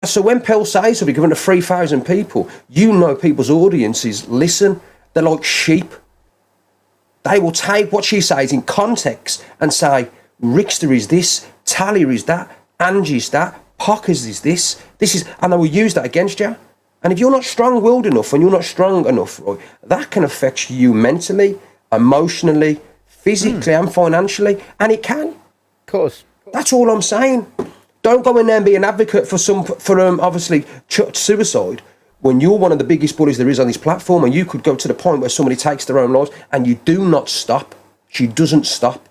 So when Pell says something given to 3,000 people, you know people's audiences listen. They're like sheep. They will take what she says in context and say, Ricksta is this, Talia is that, Angie's that, Pockerz is this. This is, and they will use that against you. And if you're not strong-willed enough and you're not strong enough, right, that can affect you mentally, emotionally, physically and financially, and it can. Of course. That's all I'm saying. Don't go in there and be an advocate for obviously suicide when you're one of the biggest bullies there is on this platform, and you could go to the point where somebody takes their own lives, and you do not stop. She doesn't stop.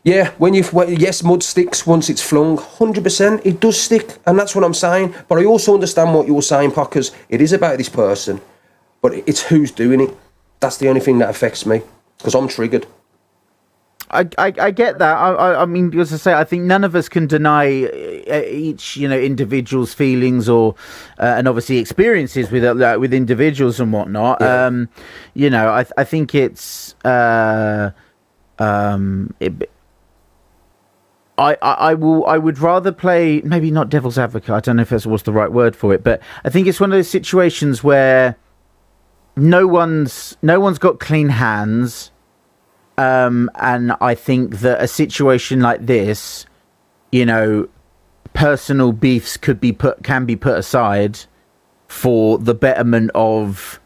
Yeah, yes, mud sticks once it's flung. 100%, it does stick, and that's what I'm saying. But I also understand what you're saying, Pockerz. It is about this person, but it's who's doing it. That's the only thing that affects me, because I'm triggered. I get that. I mean, as I say, I think none of us can deny each, individual's feelings or and obviously experiences with individuals and whatnot. Yeah. I think it's I would rather play, maybe not devil's advocate. I don't know if that was the right word for it, but I think it's one of those situations where no one's got clean hands. And I think that a situation like this, personal beefs can be put aside for the betterment of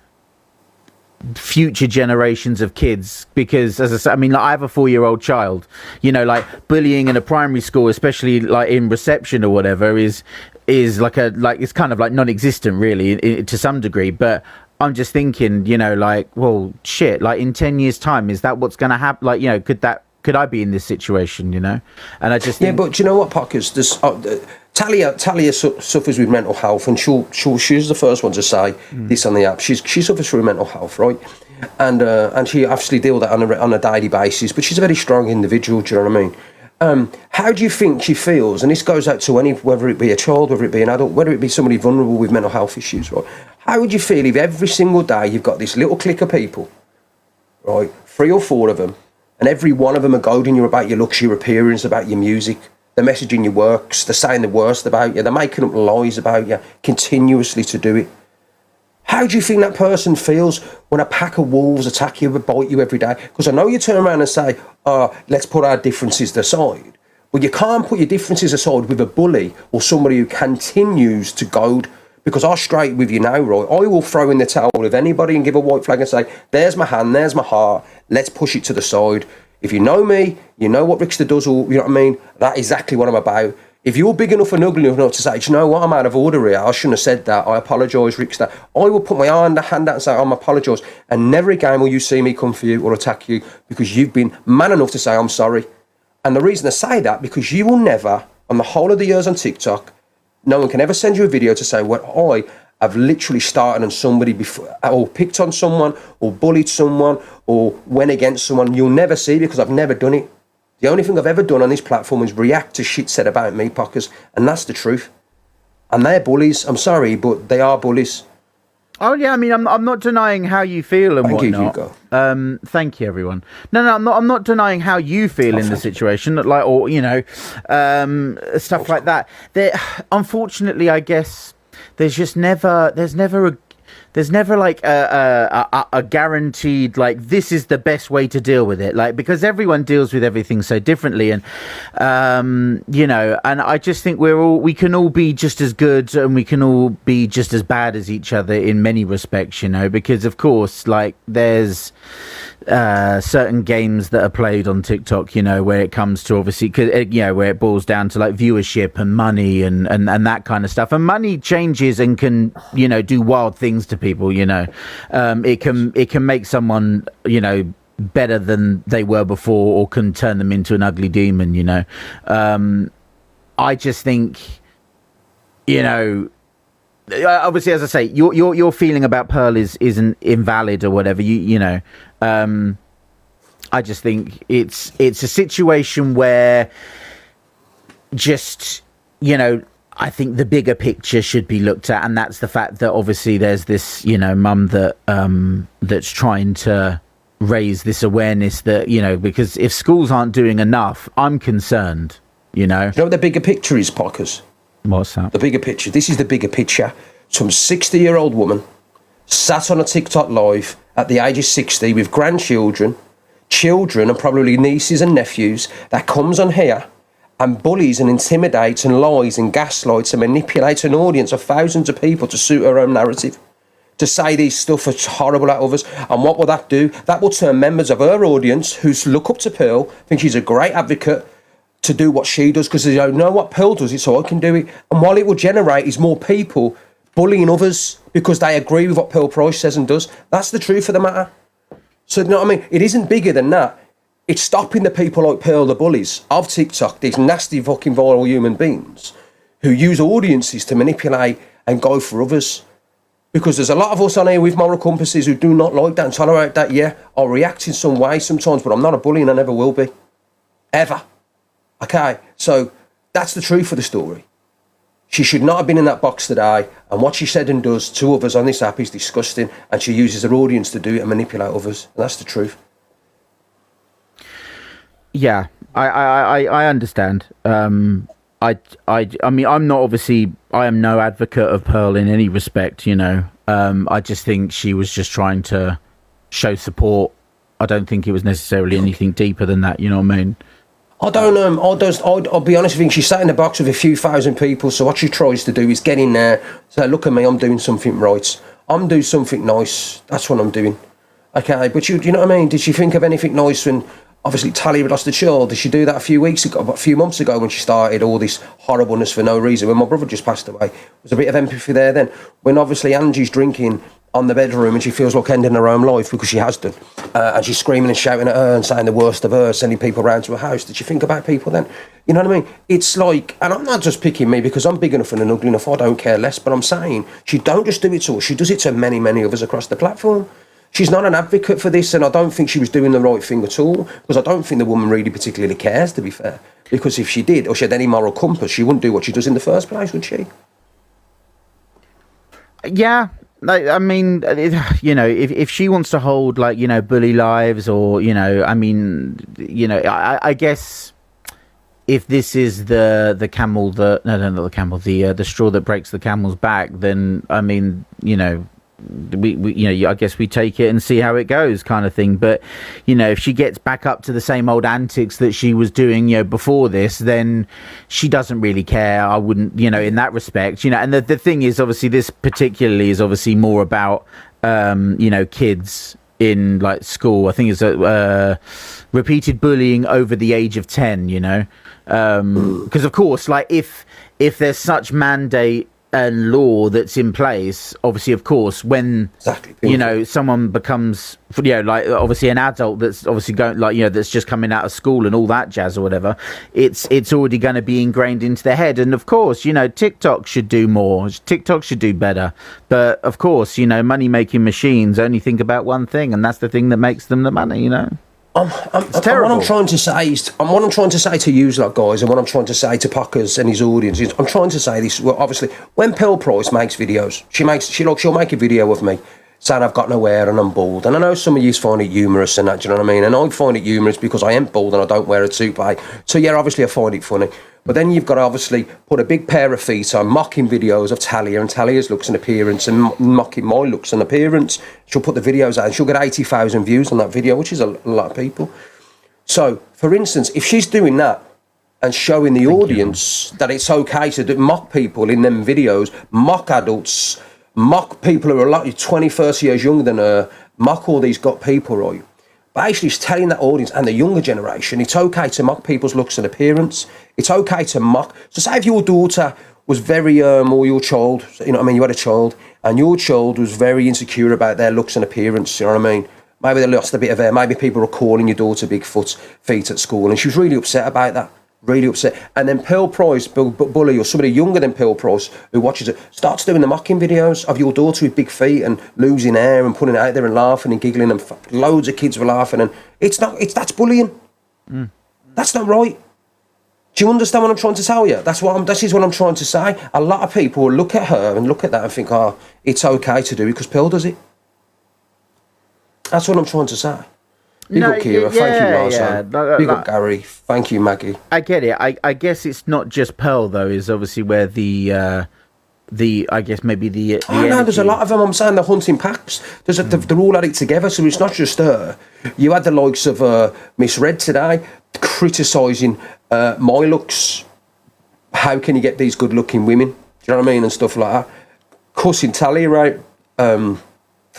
future generations of kids. Because, as I said, I mean, I have a 4-year-old child. Bullying in a primary school, especially like in reception or whatever, is it's kind of like non-existent, really, to some degree. But I'm just thinking, well, shit, like in 10 years' time, is that what's going to happen? Like, could I be in this situation, And I just think... Yeah, but do you know what, Pockerz? Talia suffers with mental health, and she's the first one to say this on the app. She suffers from mental health, right? And she obviously deals with that on a daily basis, but she's a very strong individual, do you know what I mean? How do you think she feels? And this goes out to whether it be a child, whether it be an adult, whether it be somebody vulnerable with mental health issues, right? How would you feel if every single day you've got this little clique of people, right, 3 or 4 of them, and every one of them are goading you about your looks, your appearance, about your music, they're messaging your works, they're saying the worst about you, they're making up lies about you continuously to do it? How do you think that person feels when a pack of wolves attack you and bite you every day? Because I know you turn around and say, let's put our differences aside. But you can't put your differences aside with a bully or somebody who continues to goad. Because I'll straight with you now, right? I will throw in the towel with anybody and give a white flag and say, there's my hand, there's my heart, let's push it to the side. If you know me, you know what Ricksta does, or you know what I mean? That's exactly what I'm about. If you're big enough and ugly enough to say, do you know what, I'm out of order here, I shouldn't have said that, I apologise, Ricksta, I will put my hand out and say, I'm apologise, and never again will you see me come for you or attack you, because you've been man enough to say I'm sorry. And the reason I say that, because you will never, on the whole of the years on TikTok, no one can ever send you a video to say, well, I have literally started on somebody before, or picked on someone, or bullied someone, or went against someone. You'll never see, because I've never done it. The only thing I've ever done on this platform is react to shit said about me, Pockerz, and that's the truth. And they're bullies. I'm sorry, but they are bullies. Oh yeah, I mean, I'm not denying how you feel and whatnot. Thank you, Hugo. Thank you, everyone. No, I'm not denying how you feel in the situation, like, or stuff like that. Unfortunately, I guess there's never like a guaranteed, like, this is the best way to deal with it, like, because everyone deals with everything so differently, and and I just think we can all be just as good, and we can all be just as bad as each other in many respects, because of course, like, there's certain games that are played on TikTok, where it comes to, obviously, where it boils down to like viewership and money and that kind of stuff, and money changes and can do wild things to people. It can make someone better than they were before, or can turn them into an ugly demon. I just think obviously, as I say, your feeling about Pearl isn't invalid or whatever. I just think it's a situation where just I think the bigger picture should be looked at, and that's the fact that obviously there's this mum that's trying to raise this awareness that because if schools aren't doing enough, I'm concerned. You know what the bigger picture is, Pockerz? What's that? The bigger picture. This is the bigger picture. Some 60-year-old woman sat on a TikTok live at the age of 60 with grandchildren, children and probably nieces and nephews that comes on here and bullies and intimidates and lies and gaslights and manipulates an audience of thousands of people to suit her own narrative. To say these stuff are horrible at others. And what will that do? That will turn members of her audience who look up to Pearl, think she's a great advocate, to do what she does because they don't know what Pearl does it, so I can do it. And what it will generate is more people bullying others because they agree with what Pearl Price says and does. That's the truth of the matter. So, you know what I mean? It isn't bigger than that. It's stopping the people like Pearl, the bullies of TikTok, these nasty fucking viral human beings who use audiences to manipulate and go for others. Because there's a lot of us on here with moral compasses who do not like that and tolerate that. Yeah, I'll react in some way sometimes, but I'm not a bully and I never will be. Ever. Okay, so that's the truth of the story. She should not have been in that box today, and what she said and does to others on this app is disgusting, and she uses her audience to do it and manipulate others, and that's the truth. Yeah, I understand. I mean, I'm not obviously, I am no advocate of Pearl in any respect, you know. I just think she was just trying to show support. I don't think it was necessarily anything deeper than that, you know what I mean? I don't I'll be honest with you, she sat in the box with a few thousand people, so what she tries to do is get in there, say, look at me, I'm doing something right. I'm doing something nice. That's what I'm doing. Okay, but you know what I mean? Did she think of anything nice when, obviously, Talia had lost a child? Did she do that a few months ago when she started all this horribleness for no reason? When my brother just passed away, there's a bit of empathy there then. When obviously Angie's drinking on the bedroom and she feels like ending her own life because she has done, and she's screaming and shouting at her and saying the worst of her, sending people around to her house. Did you think about people then? You know what I mean? It's like, and I'm not just picking me because I'm big enough and ugly enough, I don't care less, but I'm saying she don't just do it to us, she does it to many, many others across the platform. She's not an advocate for this, and I don't think she was doing the right thing at all, because I don't think the woman really particularly cares, to be fair. Because if she did, or she had any moral compass, she wouldn't do what she does in the first place, would she? Yeah. I mean, you know, if she wants to hold, like, you know, bully lives, or, you know, I mean, you know, I guess if this is the camel that, no, not the camel, the straw that breaks the camel's back, then, I mean, you know, we you know, I guess we take it and see how it goes, kind of thing. But, you know, if she gets back up to the same old antics that she was doing, you know, before this, then she doesn't really care. I wouldn't, you know, in that respect, you know. And the thing is, obviously, this particularly is obviously more about you know, kids in, like, school. I think it's repeated bullying over the age of 10, you know, because of course, like, if there's such mandate and law that's in place, obviously, of course, when you know, someone becomes, you know, like, obviously an adult that's obviously going, like, you know, that's just coming out of school and all that jazz or whatever, it's already going to be ingrained into their head. And of course, you know, TikTok should do more, TikTok should do better, but of course, you know, money making machines only think about one thing, and that's the thing that makes them the money, you know. It's terrible. What I'm trying to say is, what I'm trying to say to you, like, guys, and what I'm trying to say to Pockerz and his audience is, I'm trying to say this. Well, obviously, when Pearl Price makes videos, she'll make a video of me saying I've got no hair and I'm bald. And I know some of you find it humorous and that, do you know what I mean? And I find it humorous because I am bald and I don't wear a toupee. So yeah, obviously I find it funny. But then you've got to obviously put a big pair of feet on, mocking videos of Talia and Talia's looks and appearance, and mocking my looks and appearance. She'll put the videos out and she'll get 80,000 views on that video, which is a lot of people. So, for instance, if she's doing that and showing the audience that it's okay to mock people in them videos, mock adults, mock people who are like 20, 30 years younger than her, mock all these got people, right? Basically, she's telling that audience and the younger generation, it's okay to mock people's looks and appearance. It's okay to mock. So say if your daughter was very, or your child, you know what I mean, you had a child, and your child was very insecure about their looks and appearance, you know what I mean? Maybe they lost a bit of hair, maybe people were calling your daughter Bigfoot feet at school, and she was really upset about that. Really upset. And then Pearl Price, bully, or somebody younger than Pearl Price who watches it, starts doing the mocking videos of your daughter with big feet and losing hair and putting it out there and laughing and giggling, and loads of kids were laughing, and that's bullying. That's not right. Do you understand what I'm trying to tell you? This is what I'm trying to say. A lot of people will look at her and look at that and think, oh, it's okay to do it because Pearl does it. That's what I'm trying to say. Big up Kira, thank you Marcel. Big up like, Gary, thank you Maggie. I get it. I guess it's not just Pearl though. Is obviously where the I guess maybe the no, there's a lot of them. I'm saying the hunting packs. They're all at it together, so it's not just her. You had the likes of Miss Red today criticising my looks. How can you get these good-looking women? Do you know what I mean? And stuff like that. Cussing Talia, right?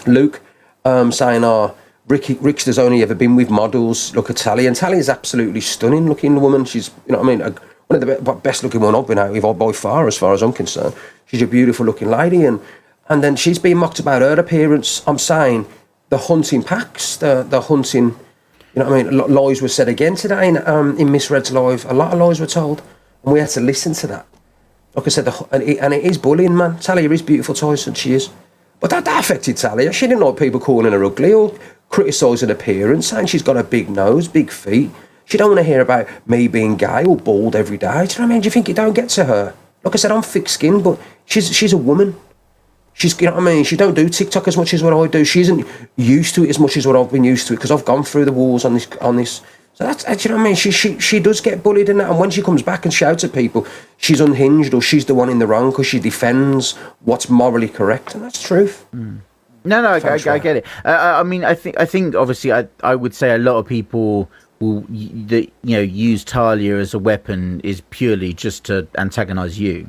Luke saying, Ricksta's only ever been with models. Look at Talia. And Talia's absolutely stunning-looking woman. She's, you know what I mean, one of the best-looking one I've been out with by far, as far as I'm concerned. She's a beautiful-looking lady. And then she's being mocked about her appearance. I'm saying the hunting packs, the hunting, you know what I mean? Lies were said again today in Miss Red's live. A lot of lies were told. And we had to listen to that. Like I said, and it is bullying, man. Talia is beautiful, Tyson, she is. But that affected Talia. She didn't like people calling her ugly or criticising her appearance, saying she's got a big nose, big feet. She don't want to hear about me being gay or bald every day. Do you know what I mean? Do you think it don't get to her? Like I said, I'm thick-skinned, but she's a woman. She's, you know what I mean? She don't do TikTok as much as what I do. She isn't used to it as much as what I've been used to it, because I've gone through the walls on this. So that's, you know what I mean? She does get bullied in that, and when she comes back and shouts at people, she's unhinged or she's the one in the wrong because she defends what's morally correct, and that's truth. No, I get it. I mean, I think obviously, I would say a lot of people will use Talia as a weapon is purely just to antagonize you.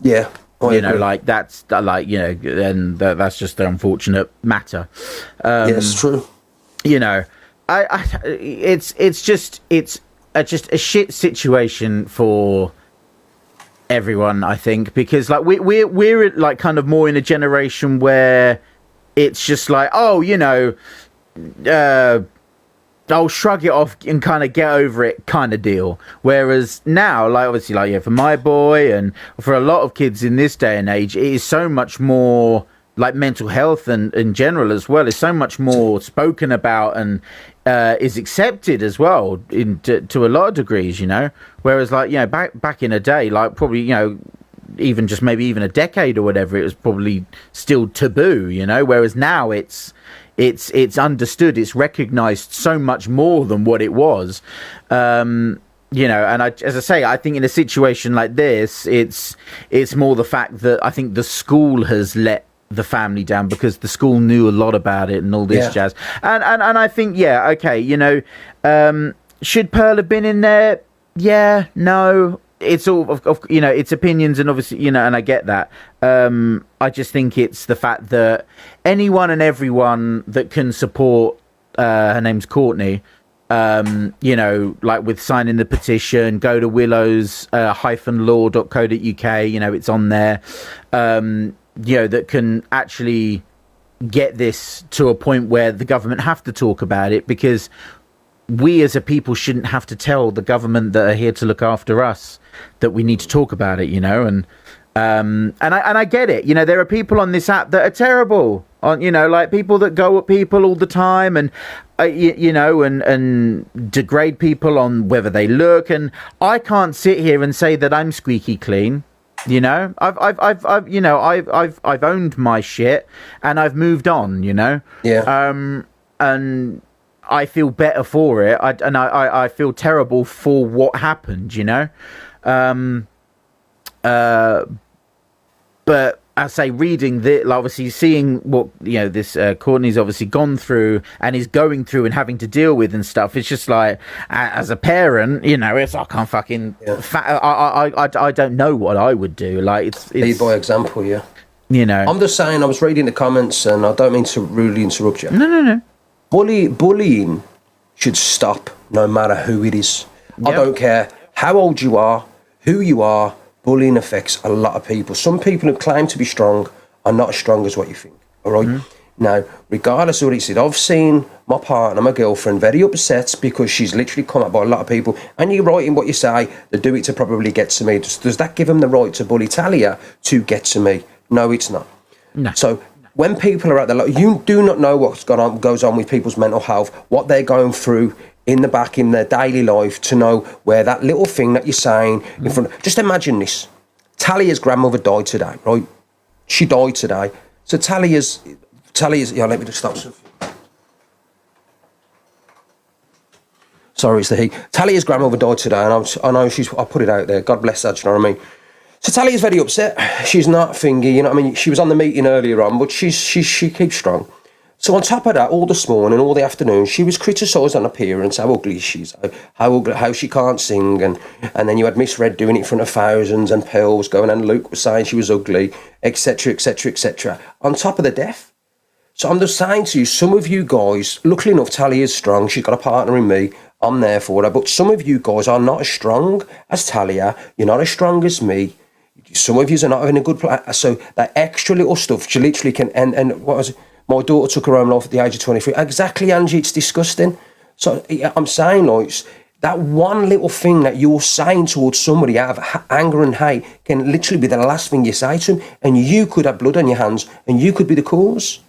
Yeah. Like that's like, and that's just the unfortunate matter. It's true. It's just a shit situation for everyone, I think, because like we're like kind of more in a generation where it's just like, I'll shrug it off and kind of get over it kind of deal. Whereas now, like obviously, like for my boy and for a lot of kids in this day and age, it is so much more like mental health and in general as well is so much more spoken about and is accepted as well to a lot of degrees, whereas like back in a day, like probably even just maybe even a decade or whatever, it was probably still taboo, whereas now it's understood, it's recognized so much more than what it was. And as I say, I think in a situation like this, it's more the fact that I think the school has let the family down because the school knew a lot about it and all this jazz. And I think, should Pearl have been in there? Yeah, no. It's all it's opinions, and obviously, and I get that. I just think it's the fact that anyone and everyone that can support, her name's Courtney, like with signing the petition, go to willows-law.co.uk, it's on there, that can actually get this to a point where the government have to talk about it, because we as a people shouldn't have to tell the government that are here to look after us that we need to talk about it, and I get it. There are people on this app that are terrible, like people that go at people all the time and and degrade people on whether they look, and I can't sit here and say that I'm squeaky clean. I've owned my shit and I've moved on, and I feel better for it. I feel terrible for what happened, but I say reading this, like obviously seeing what this Courtney's obviously gone through and is going through and having to deal with and stuff. It's just like, as a parent, it's I can't fucking. I don't know what I would do. Like it's lead by example. Yeah. I'm just saying. I was reading the comments, and I don't mean to rudely interrupt you. No. Bullying should stop, no matter who it is. Yep. I don't care how old you are, who you are. Bullying affects a lot of people. Some people who claim to be strong are not as strong as what you think. All right. Now, regardless of what it is, I've seen my partner, my girlfriend, very upset because she's literally come up by a lot of people. And you're right in what you say. They do it to probably get to me. Does that give them the right to bully Talia to get to me? No, it's not. No. So when people are at the you do not know what goes on with people's mental health, what they're going through in their daily life, to know where that little thing that you're saying in front. Just imagine this: Talia's grandmother died today, right? She died today. So Talia's. Yeah, let me just stop something. Sorry, it's the heat. Talia's grandmother died today, and I know I put it out there. God bless her, do you know what I mean? So Talia's very upset. She's not thingy, you know what I mean? She was on the meeting earlier on, but she keeps strong. So on top of that, all this morning, all the afternoon, she was criticised on appearance, how ugly she is, how she can't sing, and then you had Miss Red doing it in front of thousands, and Pearl was going, and Luke was saying she was ugly, etc., etc., etc. On top of the death. So I'm just saying to you, some of you guys, luckily enough, Talia's strong. She's got a partner in me. I'm there for her. But some of you guys are not as strong as Talia. You're not as strong as me. Some of you are not in a good place. So that extra little stuff, she literally can, and what was it? My daughter took her own life at the age of 23. Exactly, Angie, it's disgusting. So I'm saying, like, that one little thing that you're saying towards somebody out of anger and hate can literally be the last thing you say to them, and you could have blood on your hands, and you could be the cause.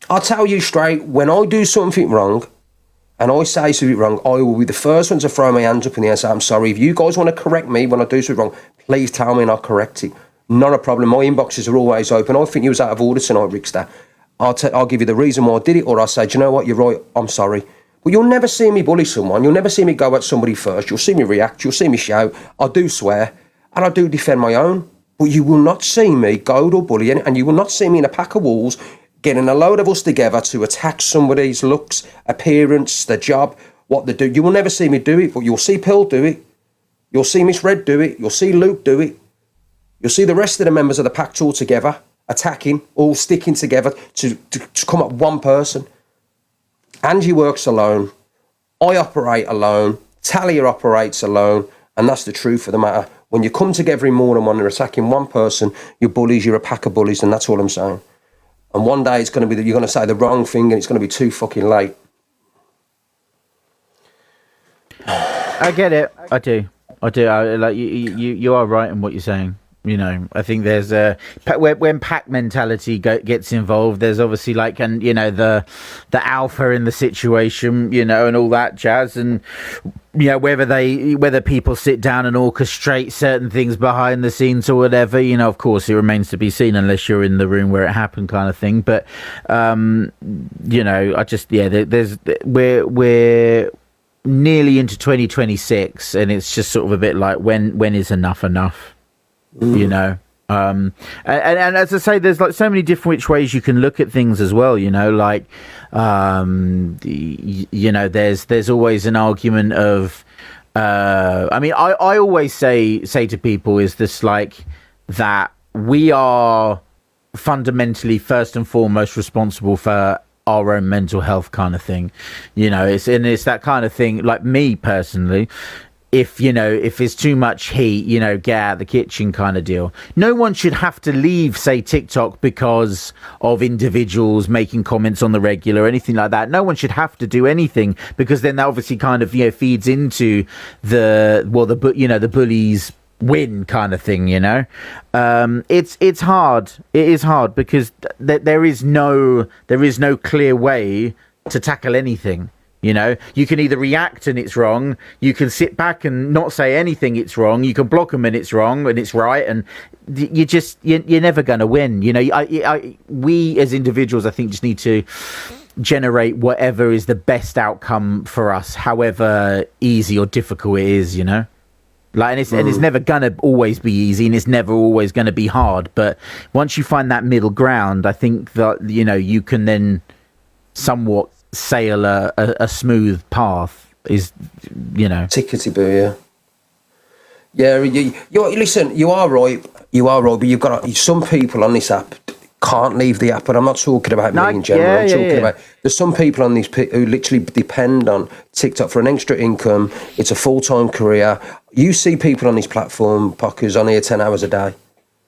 I'll tell you straight, when I do something wrong, and I say something wrong, I will be the first one to throw my hands up in the air and say, I'm sorry. If you guys want to correct me when I do something wrong, please tell me and I'll correct it. Not a problem. My inboxes are always open. I think you was out of order tonight, Ricksta. I'll give you the reason why I did it, or I'll say, do you know what, you're right, I'm sorry. But you'll never see me bully someone. You'll never see me go at somebody first. You'll see me react. You'll see me shout. I do swear, and I do defend my own. But you will not see me goad or bully, and you will not see me in a pack of wolves getting a load of us together to attack somebody's looks, appearance, their job, what they do. You will never see me do it, but you'll see Pearl do it. You'll see Miss Red do it. You'll see Luke do it. You'll see the rest of the members of the pack all together, attacking, all sticking together to come at one person. Angie works alone. I operate alone. Talia operates alone. And that's the truth of the matter. When you come together in more than one, you're attacking one person, you're bullies, you're a pack of bullies, and that's all I'm saying. And one day it's going to be that you're going to say the wrong thing and it's going to be too fucking late. I get it. I do. Like you are right in what you're saying. You know, I think there's when pack mentality gets involved, there's obviously like, and you know, the alpha in the situation, you know, and all that jazz, and you know, whether people sit down and orchestrate certain things behind the scenes or whatever, you know, of course it remains to be seen unless you're in the room where it happened, kind of thing. But you know, I just we're nearly into 2026, and it's just sort of a bit like when is enough? You know, and as I say, there's like so many different which ways you can look at things as well. You know, like you know, there's always an argument of, I mean, I always say to people is this, like, that we are fundamentally first and foremost responsible for our own mental health, kind of thing. You know, it's that kind of thing. Like me personally, if it's too much heat, you know, get out of the kitchen kind of deal. No one should have to leave, say, TikTok because of individuals making comments on the regular or anything like that. No one should have to do anything, because then that obviously kind of, you know, feeds into the bullies win kind of thing, you know. It's hard. It is hard because there is no clear way to tackle anything. You know, you can either react and it's wrong, you can sit back and not say anything, it's wrong, you can block them and it's wrong and it's right, and you're never going to win. You know, we as individuals, I think, just need to generate whatever is the best outcome for us, however easy or difficult it is, you know. Like, and it's never gonna always be easy, and it's never always gonna be hard. But once you find that middle ground, I think that, you know, you can then somewhat sail a smooth path. Is, you know, tickety-boo, yeah. Listen, you are right, but you've got some people on this app can't leave the app, and I'm not talking about me in general. I'm talking about, there's some people on these who literally depend on TikTok for an extra income. It's a full-time career. You see people on this platform, Pockerz, on here 10 hours a day,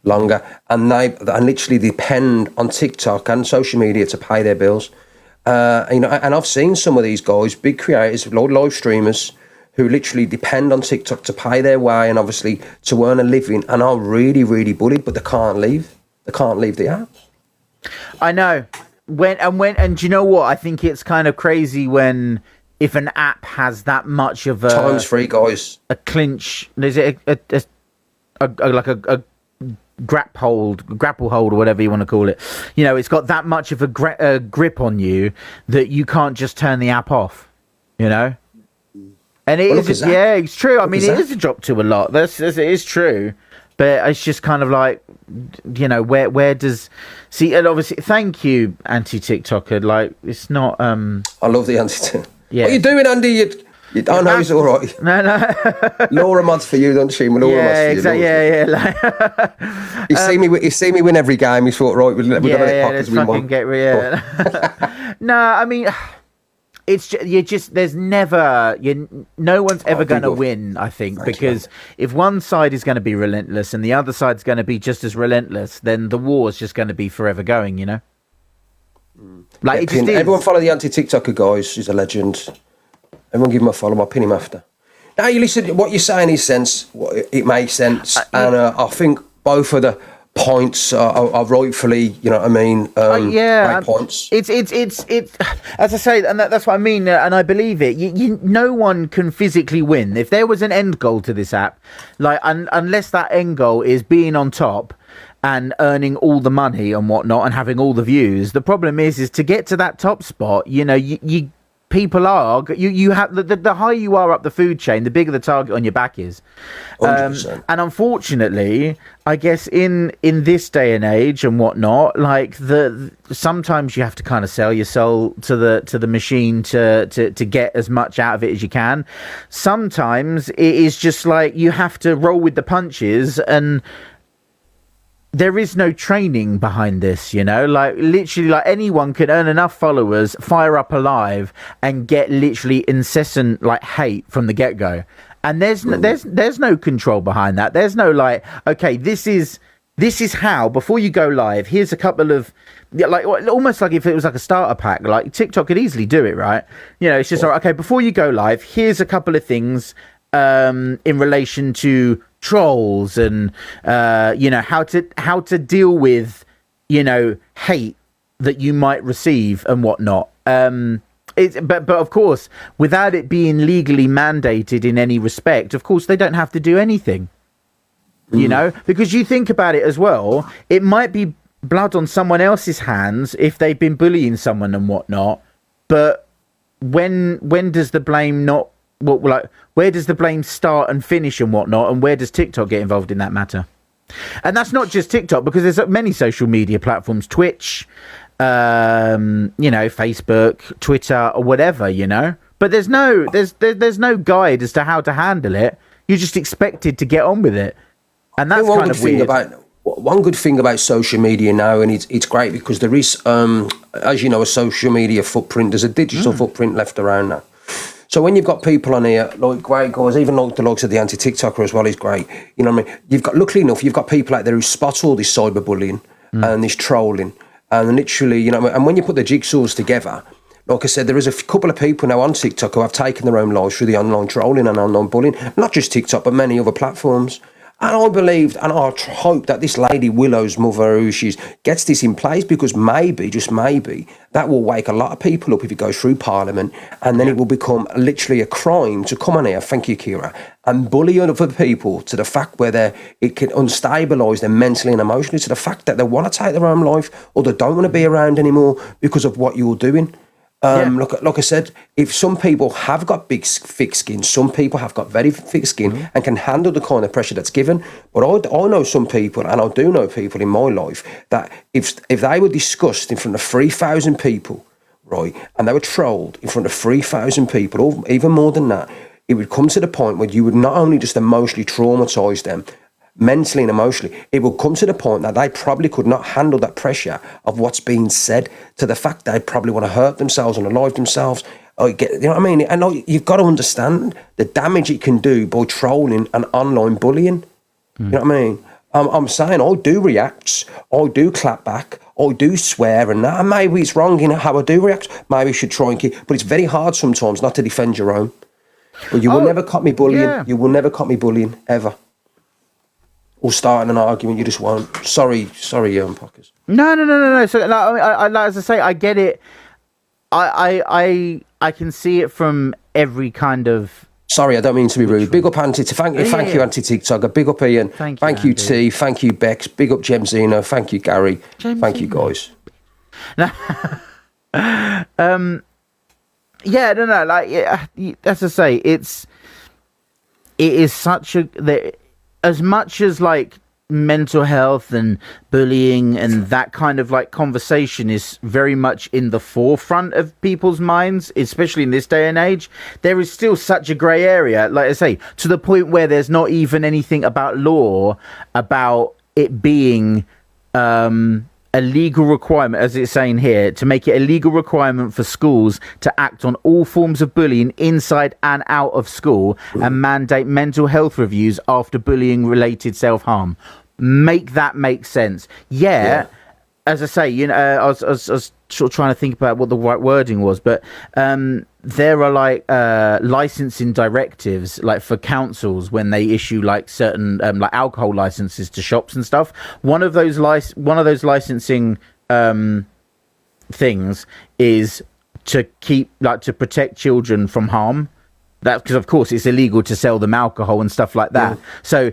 longer, and they literally depend on TikTok and social media to pay their bills. You know, and I've seen some of these guys, big creators, live streamers, who literally depend on TikTok to pay their way and obviously to earn a living, and are really, really bullied, but they can't leave. They can't leave the app. I know. And do you know what? I think it's kind of crazy if an app has that much of a times three, guys, a clinch. Is it a grapple hold or whatever you want to call it? You know, it's got that much of a grip on you that you can't just turn the app off. You know, And it Well, is, yeah, it's true. I mean, it is a drop to a lot. It is true. But it's just kind of like, you know, where does... See, and obviously, thank you, anti-TikToker. Like, it's not... I love the anti-TikToker. Yeah. What are you doing, Andy? I know he's all right. No. Laura mods for you, don't she? Laura mods for you. Exactly. Yeah. You see me win every game. He thought, right, we're going to let Pockerz win one. No, I mean... there's never no one's ever going to win, I think, because if one side is going to be relentless and the other side's going to be just as relentless, then the war is just going to be forever going, you know. Like, everyone follow the anti-TikToker guys. He's a legend. Everyone give him a follow. I'll pin him after. Now you listen, what you're saying is sense. It makes sense, and I think both of the points are rightfully, you know what I mean? Right points. It's as I say, and that's what I mean, and I believe it. No one can physically win. If there was an end goal to this app, like unless that end goal is being on top and earning all the money and whatnot and having all the views, the problem is to get to that top spot. You know, people are you have the higher you are up the food chain, the bigger the target on your back is. And unfortunately, I guess in this day and age and whatnot, like sometimes you have to kind of sell your soul to the machine to get as much out of it as you can. Sometimes it is just like you have to roll with the punches, and there is no training behind this, you know, like literally, like anyone can earn enough followers, fire up a live and get literally incessant like hate from the get-go. And there's no control behind that. There's no like, okay, this is how, before you go live, here's a couple of, like, almost like if it was like a starter pack, like TikTok could easily do it, right? You know, it's just like, okay, before you go live, here's a couple of things in relation to trolls and you know, how to deal with, you know, hate that you might receive and whatnot. But of course, without it being legally mandated in any respect, of course they don't have to do anything, you know, because you think about it as well, it might be blood on someone else's hands if they've been bullying someone and whatnot, but when does the blame not, like, where does the blame start and finish and whatnot, and where does TikTok get involved in that matter? And that's not just TikTok, because there's many social media platforms, Twitch, you know, Facebook, Twitter, or whatever, you know. But there's no guide as to how to handle it. You're just expected to get on with it, and that's kind of weird. One good thing about social media now, and it's great because there is, as you know, a social media footprint. There's a digital footprint left around now. So when you've got people on here, like great guys, even like the likes of the anti-TikToker as well is great. You know what I mean? You've got, luckily enough, you've got people out there who spot all this cyberbullying and this trolling. And literally, you know, and when you put the jigsaws together, like I said, there is a couple of people now on TikTok who have taken their own lives through the online trolling and online bullying. Not just TikTok, but many other platforms. And I believed, and I hope that this lady Willow's mother, who she's, gets this in place, because maybe, just maybe, that will wake a lot of people up if it goes through Parliament, and then it will become literally a crime to come on here, thank you, Kira, and bully other people to the fact where it can unstabilise them mentally and emotionally, to the fact that they want to take their own life, or they don't want to be around anymore because of what you're doing. Like I said, if some people have got thick skin, some people have got very thick skin and can handle the kind of pressure that's given. But I know some people, and I do know people in my life, that if they were discussed in front of 3,000 people, right, and they were trolled in front of 3,000 people, or even more than that, it would come to the point where you would not only just emotionally traumatise them, mentally and emotionally, it will come to the point that they probably could not handle that pressure of what's being said, to the fact they probably want to hurt themselves and alive themselves. You know what I mean? And you've got to understand the damage it can do by trolling and online bullying. You know what I mean? I'm saying I do react, I do clap back, I do swear and that, and maybe it's wrong in how I do react. Maybe you should try and keep, but it's very hard sometimes not to defend your own. But you will never caught me bullying. Yeah. You will never caught me bullying, ever. Or starting an argument, you just won't. Sorry, Pockerz. No. So, as I say, I get it. I can see it from every kind of. Sorry, I don't mean to be rude. Big up Anti. Thank you, Anti-TikToker. Big up Ian. Thank you, T. Thank you, Bex. Big up Jemzino. Thank you, Gary. Thank you, guys. Like, as I say, it's it is such as much as like mental health and bullying and that kind of like conversation is very much in the forefront of people's minds, especially in this day and age, there is still such a grey area, like I say, to the point where there's not even anything about law about it being a legal requirement, as it's saying here, to make it a legal requirement for schools to act on all forms of bullying inside and out of school and mandate mental health reviews after bullying related self-harm. Make that make sense. Yeah. As I say, you know, I was sort of trying to think about what the right wording was, but there are like licensing directives, like for councils when they issue like certain like alcohol licenses to shops and stuff. One of those licensing things is to keep to protect children from harm. That's because of course it's illegal to sell them alcohol and stuff like that. So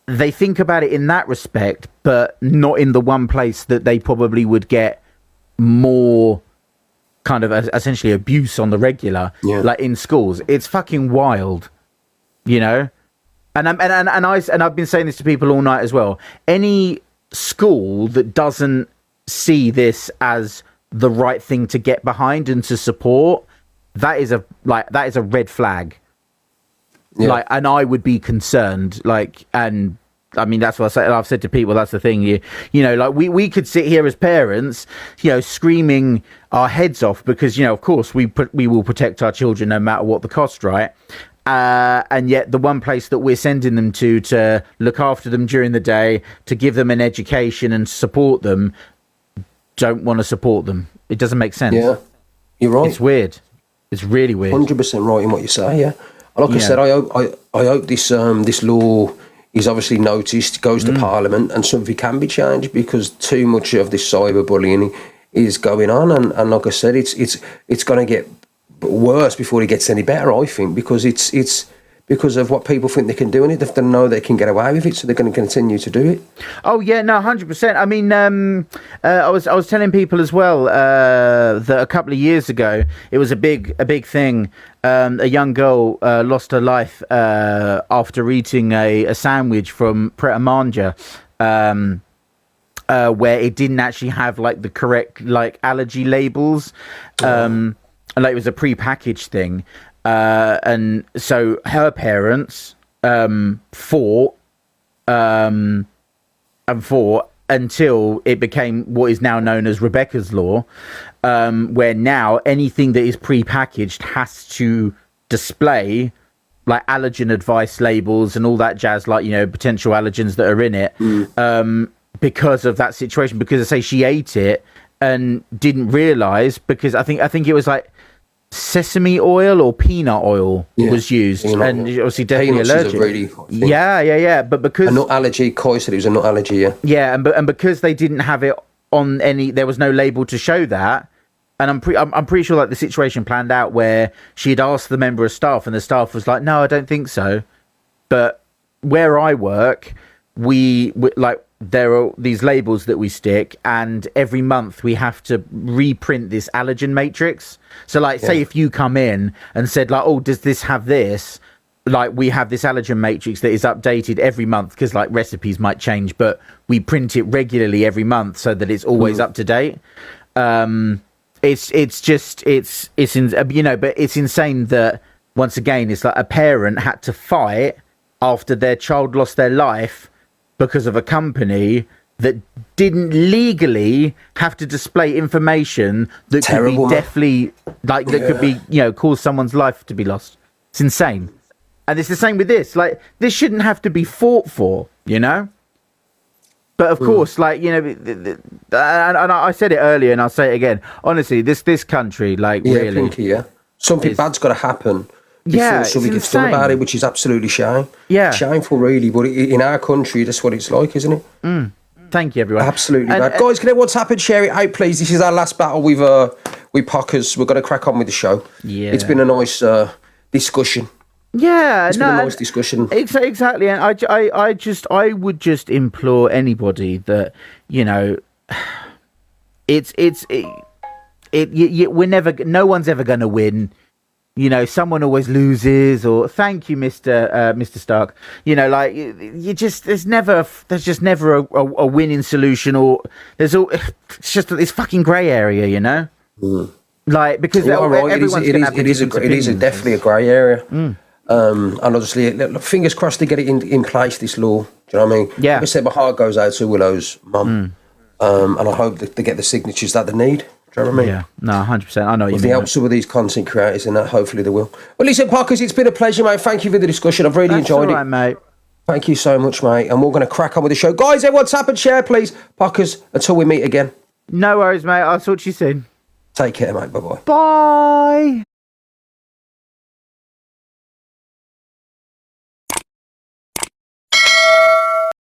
they think about it in that respect, but not in the one place that they probably would get more kind of essentially abuse on the regular, like in schools. It's fucking wild, you know. And I've been saying this to people all night as well. Any school that doesn't see this as the right thing to get behind and to support, that is a red flag. Like, and I would be concerned, like, and I mean, that's what I've said to people. That's the thing, you know, like we could sit here as parents, you know, screaming our heads off because, you know, of course we will protect our children no matter what the cost, right? And yet the one place that we're sending them to look after them during the day, to give them an education and support them, don't want to support them. It doesn't make sense. Yeah, you're right. It's weird. It's really weird. 100% right in what you say. Yeah. Like I said, I hope this law is obviously noticed, goes to Parliament, and something can be changed because too much of this cyberbullying is going on, and like I said, it's going to get worse before it gets any better. I think because it's because of what people think they can do, and if they know they can get away with it, so they're going to continue to do it. Oh yeah, no, 100%. I mean, I was telling people as well that a couple of years ago it was a big thing. A young girl lost her life after eating a sandwich from Pret a Manger, where it didn't actually have like the correct like allergy labels, and like it was a pre-packaged thing. And so her parents fought until it became what is now known as Rebecca's Law, where now anything that is pre-packaged has to display like allergen advice labels and all that jazz, like, you know, potential allergens that are in it, because of that situation. Because I say she ate it and didn't realize, because I think it was like sesame oil or peanut oil was used, and obviously definitely allergic. Yeah. But because a nut allergy, Coy said it was a nut allergy. And because they didn't have it on any, there was no label to show that. And I'm pretty sure like the situation planned out where she had asked the member of staff, and the staff was like, "No, I don't think so." But where I work, we like, there are these labels that we stick, and every month we have to reprint this allergen matrix. So like, say if you come in and said like, "Oh, does this have this?" Like, we have this allergen matrix that is updated every month because like recipes might change, but we print it regularly every month so that it's always up to date. It's you know, but it's insane that once again it's like a parent had to fight after their child lost their life because of a company that didn't legally have to display information that could be definitely like that could be, you know, cause someone's life to be lost. It's insane. And it's the same with this. Like, this shouldn't have to be fought for, you know. But of course, like, you know, and I said it earlier and I'll say it again. Honestly, this country, like, really, Pinky, something bad's got to happen before something gets done about it, which is absolutely shameful, really. But in our country, that's what it's like, isn't it? Thank you, everyone. Absolutely, bad. Guys, can what's happened? Share it out, please. This is our last battle with Pockerz. We're going to crack on with the show. Yeah, it's been a nice discussion. Yeah, it's been a nice discussion. Exactly, and I would just implore anybody that, you know, we're never, no one's ever going to win. You know, someone always loses, or thank you, Mr. Stark. You know, like you just there's just never a winning solution, or it's just this fucking grey area, you know. Like because everyone's it is definitely a grey area. And obviously, fingers crossed to get it in place. This law, do you know what I mean? Yeah. Like I said, my heart goes out to Willow's mum, and I hope that they get the signatures that they need. Do you know what I mean? Yeah, no, 100%. I know you If mean. they help some of these content creators, and that hopefully they will. Well, listen, Pockerz, it's been a pleasure, mate. Thank you for the discussion. I've really enjoyed it, mate. Thank you so much, mate. And we're going to crack on with the show, guys. Everyone, tap and share, please. Pockerz, until we meet again. No worries, mate. I'll talk to you soon. Take care, mate. Bye bye. Bye.